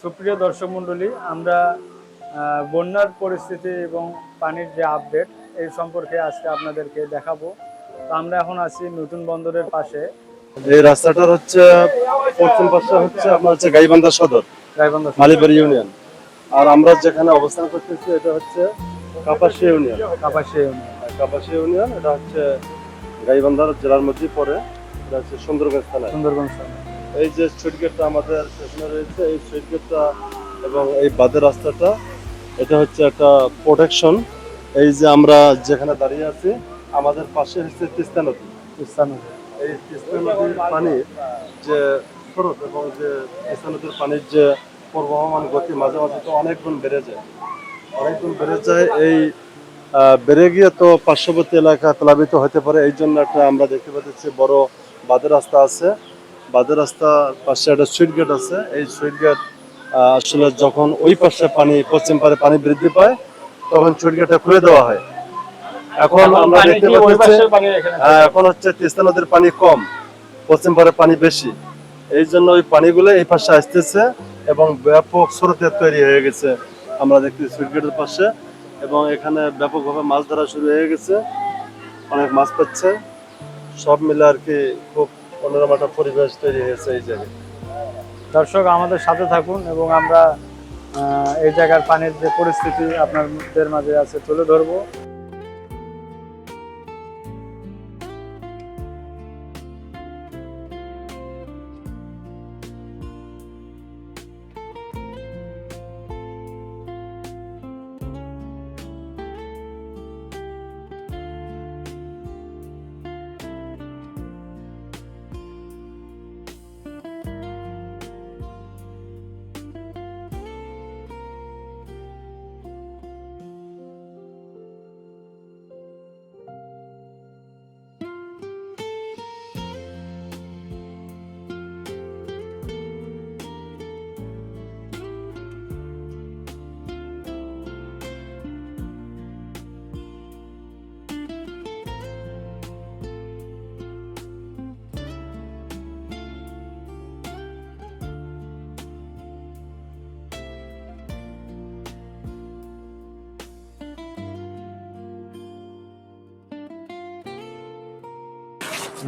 সুপ্রিয় দর্শক মণ্ডলী, আমরা বন্যার পরিস্থিতি এবং পানির যে আপডেট এই সম্পর্কে আজকে আপনাদেরকে দেখাবো। তো আমরা এখন আছি নতুন বন্দরের পাশে। এই রাস্তাটার হচ্ছে পশ্চিম পাশে হচ্ছে আপনার হচ্ছে গাইবান্ধা সদর, গাইবান্ধা মালিবাড়ি ইউনিয়ন। আর আমরা যেখানে অবস্থান করতেছি এটা হচ্ছে কাপাসিয়া ইউনিয়ন। কাপাসিয়া কাপাসিয়া ইউনিয়ন এটা হচ্ছে গাইবান্ধা জেলার মধ্যে পড়ে। এটা হচ্ছে সুন্দরগঞ্জ থানায়। সুন্দরগঞ্জ। এই যে সুইট গেটটা আমাদের স্টেশনে রয়েছে, এই সুইট গেটটা এবং এই বাদের রাস্তাটা এটা হচ্ছে একটা প্রোটেকশন। এই যে আমরা যেখানে দাঁড়িয়ে আছি আমাদের পাশে হচ্ছে তিস্তা নদী। এই তিস্তা নদীর পানির যে স্রোত এবং যে তিস্তা নদীর পানির যে প্রবহমান গতি মাঝে মাঝে তো অনেক গুণ বেড়ে যায়, এই বেড়ে গিয়ে তো পার্শ্ববর্তী এলাকা প্লাবিত হতে পারে। এই জন্য একটা আমরা দেখতে পাচ্ছি বড় বাঁধের রাস্তা আছে। বাঁধের রাস্তার পাশে একটা সুইট গেট আছে। এই সুইট গেট আসলে যখন ওই পাশে পানি পশ্চিম পারে পানি বৃদ্ধি পায় তখন সুইট গেটটা খুলে দেওয়া হয়। এখন আমরা দেখতে পাচ্ছি এখন হচ্ছে তিস্তা নদীর পানি কম, পশ্চিম পারে পানি বেশি। এই জন্য ওই পানিগুলো এই পাশে আসতেছে এবং ব্যাপক স্রোতের তৈরি হয়ে গেছে। আমরা দেখতেছি সুইট গেটের পাশে এবং এখানে ব্যাপকভাবে মাছ ধরা শুরু হয়ে গেছে, অনেক মাছ পাচ্ছে। সব মিলে আর কি খুব অন্যরকম একটা পরিবেশ তৈরি হয়েছে এই জায়গায়। দর্শক আমাদের সাথে থাকুন এবং আমরা এই জায়গার পানির যে পরিস্থিতি আপনাদের মাঝে আছে তুলে ধরবো।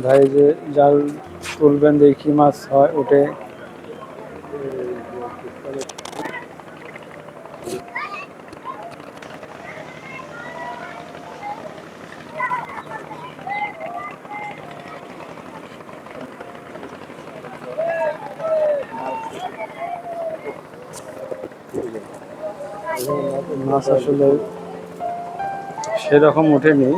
ভাই যে জাল তুলবেন দেখি মাছ হয় ওঠে। মাছ আসলে সেরকম ওঠেনি।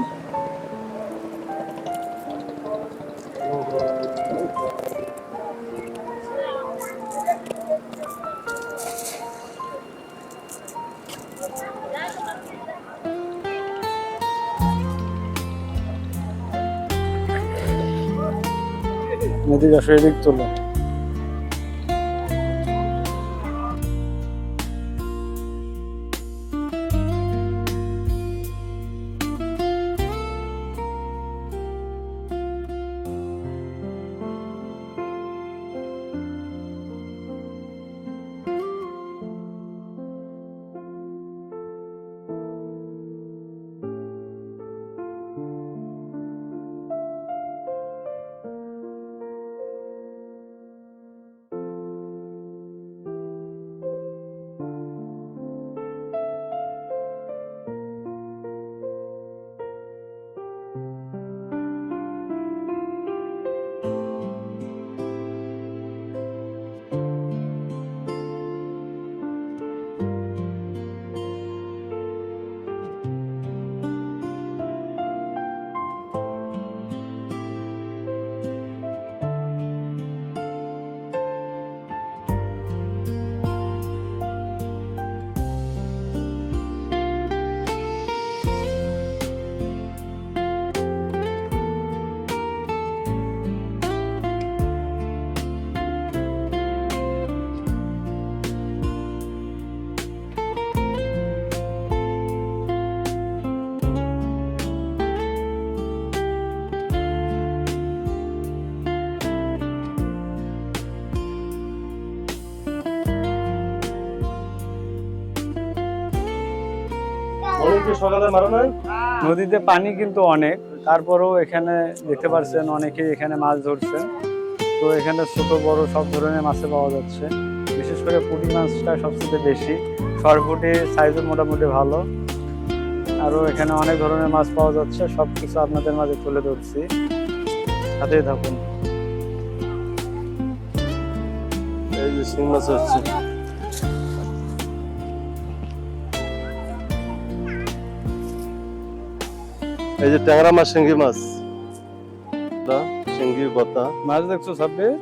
এদিকে আসো, এদিক তোলো। পানি কি সকালে মারা নাই? নদীতে পানি কিন্তু অনেক, তারপরেও এখানে দেখতে পাচ্ছেন অনেকেই এখানে মাছ ধরছেন। তো এখানে ছোট বড় সব ধরনের মাছে পাওয়া যাচ্ছে, বিশেষ করে পুঁটি মাছটা সবচেয়ে বেশি। সরপুঁটি সাইজও মোটামুটি ভালো। আরও এখানে অনেক ধরনের মাছ পাওয়া যাচ্ছে, সব কিছু আপনাদের মাঝে তুলে ধরছি, সাথেই থাকুন। এই যে শিং মাছ হচ্ছে, এই যে ট্যাংরা মাছ, শিঙ্গি মাছ, শিঙ্গি বতা মাছ দেখছো সাব্বির?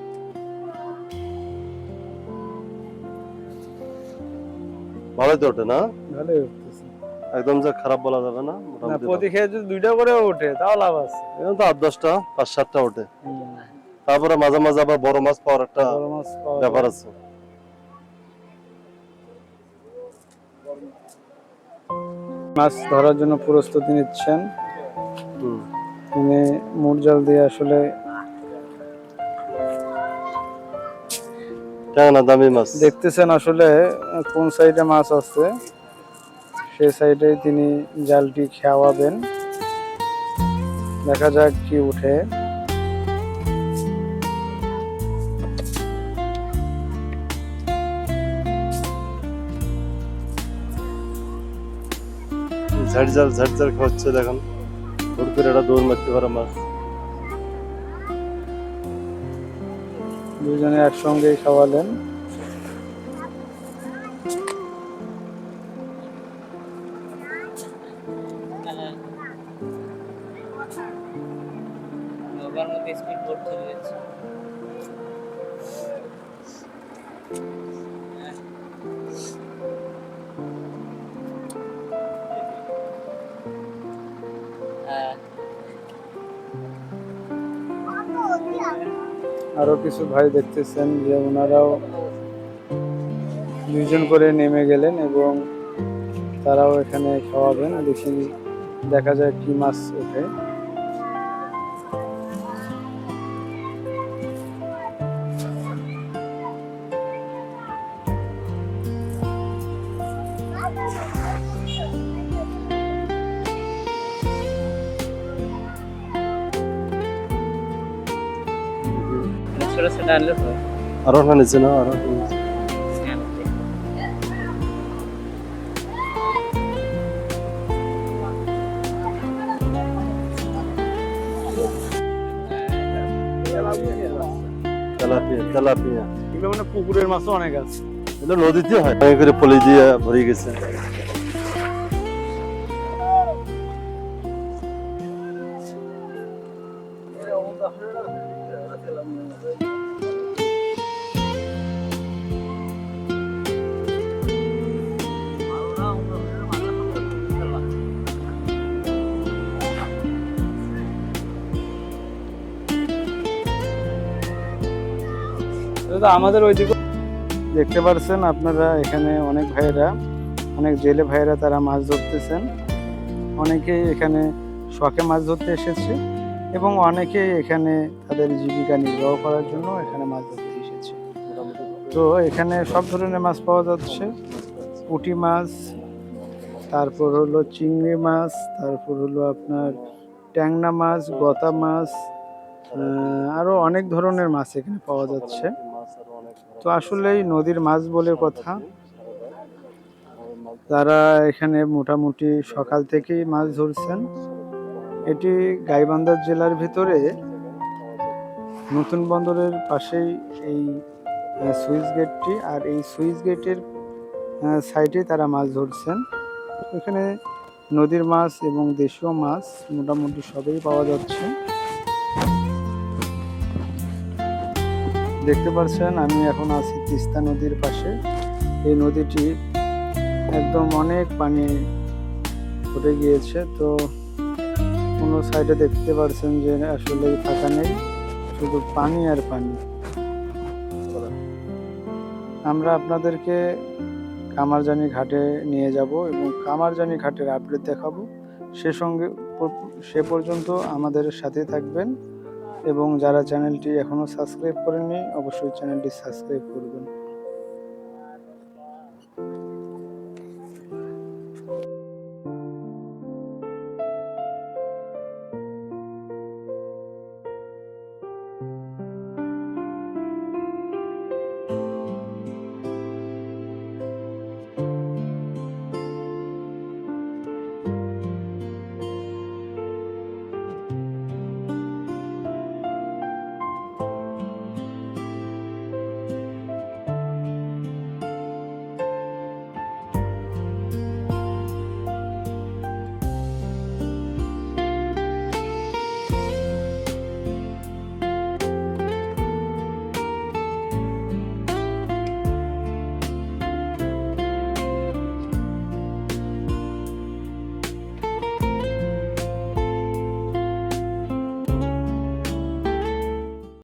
ভালোই তো ওঠে না, ভালোই উঠতেছে। একদম যে খারাপ বলা যাবে না, না, মোটামুটি প্রতি খেয়ে যদি 2টা করে ওঠে তাও লাভ আছে। এখন তো 8-10টা 5-7টা ওঠে। তারপরে মাঝে মাঝে আবার বড় মাছ পাওয়ার একটা বড় মাছ পাওয়া ব্যাপার যায়। আছে। মাছ ধরার জন্য প্রস্তুতি নিচ্ছেন তিনি। মুরজাল দিয়ে আসলে ট্যাংরা দামি মাছ দেখতেছেন আসলে কোন সাইডে মাছ আছে, সেই সাইডে তিনি জালটি খেওয়াবেন। দেখা যাক কি উঠে। ঝাড় ঝাড় খাচ্ছে, দেখেন দৌড় করে এটা দৌড় মারতে পারে মাছ। দুজনে একসঙ্গেই খাওয়ালেন। আরো কিছু ভাই দেখতেছেন যে ওনারাও 2জন করে নেমে গেলেন এবং তারাও এখানে খাওয়াবেন। দেখি দেখা যায় কি মাছ ওঠে। আরো না নিচে না, আরো তেলাপিয়া এগুলো মানে পুকুরের মাছও অনেক আছে। এটা নদীতে হয়, অনেক করে পলি দিয়ে ভরে গেছে। আমাদের ওইদিকে দেখতে পাচ্ছেন আপনারা, এখানে অনেক ভাইয়েরা, অনেক জেলে ভাইয়েরা তারা মাছ ধরতেছেন। অনেকেই এখানে শখে মাছ ধরতে এসেছে এবং অনেকেই এখানে তাদের জীবিকা নির্বাহ করার জন্য এখানে মাছ ধরতে এসেছে। তো এখানে সব ধরনের মাছ পাওয়া যাচ্ছে, পুঁটি মাছ, তারপর হলো চিংড়ি মাছ, তারপর হলো আপনার ট্যাংরা মাছ, গতা মাছ, আরো অনেক ধরনের মাছ এখানে পাওয়া যাচ্ছে। তো আসলেই নদীর মাছ বলে কথা। তারা এখানে মোটামুটি সকাল থেকেই মাছ ধরছেন। এটি গাইবান্ধা জেলার ভিতরে নতুন বন্দরের পাশেই এই সুইচ গেটটি, আর এই সুইচ গেটের সাইডে তারা মাছ ধরছেন। এখানে নদীর মাছ এবং দেশীয় মাছ মোটামুটি সবই পাওয়া যাচ্ছে। দেখতে পাচ্ছেন আমি এখন আছি তিস্তা নদীর পাশে। এই নদীটি একদম অনেক পানি উঠে গিয়েছে, তো কোনো সাইডে দেখতে পাচ্ছেন যে আসলে ফাঁকা নেই, শুধু পানি আর পানি। আমরা আপনাদেরকে কামারজানি ঘাটে নিয়ে যাব এবং কামারজানি ঘাটের আপডেট দেখাবো। সে পর্যন্ত আমাদের সাথে থাকবেন এবং যারা চ্যানেলটি এখনো সাবস্ক্রাইব করেননি অবশ্যই চ্যানেলটি সাবস্ক্রাইব করবেন।